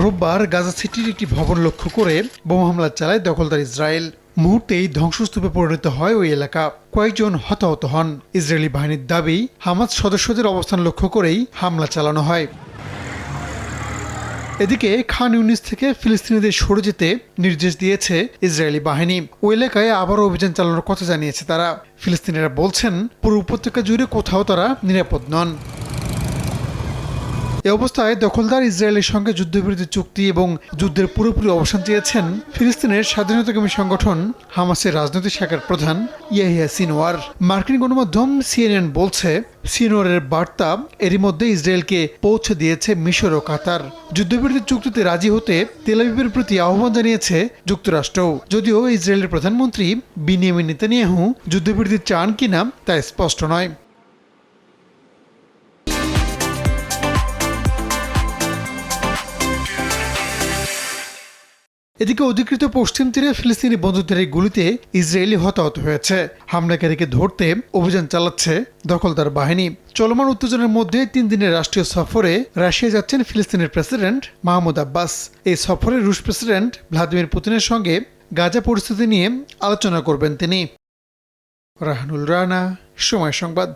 রোববার গাজা সিটির একটি ভবন লক্ষ্য করে বোমা হামলা চালায় দখলদার ইসরায়েল। মুহূর্তেই ধ্বংসস্তূপে পরিণত হয় ওই এলাকা। কয়েকজন হতাহত হন। ইসরায়েলি বাহিনীর দাবি, হামাস সদস্যদের অবস্থান লক্ষ্য করেই হামলা চালানো হয়। এদিকে খান ইউনিস থেকে ফিলিস্তিনিদের সরে যেতে নির্দেশ দিয়েছে ইসরায়েলি বাহিনী। ওই এলাকায় আবারও অভিযান চালানোর কথা জানিয়েছে তারা। ফিলিস্তিনিরা বলছেন, পুরো উপত্যকা জুড়ে কোথাও তারা নিরাপদ নন। এ অবস্থায় দখলদার ইসরায়েলের সঙ্গে যুদ্ধবিরতি চুক্তি এবং যুদ্ধের পুরোপুরি অবসান চেয়েছেন ফিলিস্তিনের স্বাধীনতাকামী সংগঠন হামাসের রাজনৈতিক শাখার প্রধান ইয়াহিয়া সিনওয়ার। মার্কিন গণমাধ্যম সিএনএন বলছে, সিনওয়ারের বার্তা এরই মধ্যে ইসরায়েলকে পৌঁছে দিয়েছে মিশর ও কাতার। যুদ্ধবিরতি চুক্তিতে রাজি হতে তেল আবিবের প্রতি আহ্বান জানিয়েছে যুক্তরাষ্ট্র। যদিও ইসরায়েলের প্রধানমন্ত্রী বিনিয়ামিন নেতানিয়াহু যুদ্ধবিরতি চান কিনা তা স্পষ্ট নয়। এদিকে অধিকৃত পশ্চিম তীরে ফিলিস্তিনি বন্দুকধারী গুলিতে ইসরায়েলি হতাহত হয়েছে। হামলাকারীকে ধরতে অভিযান চালাচ্ছে দখলদার বাহিনী। চলমান উত্তেজনার মধ্যে 3 দিনের রাষ্ট্রীয় সফরে রাশিয়া যাচ্ছেন ফিলিস্তিনের প্রেসিডেন্ট মাহমুদ আব্বাস। এই সফরে রুশ প্রেসিডেন্ট ভ্লাদিমির পুতিনের সঙ্গে গাজা পরিস্থিতি নিয়ে আলোচনা করবেন তিনি। রাহানুল রানা, সময় সংবাদ।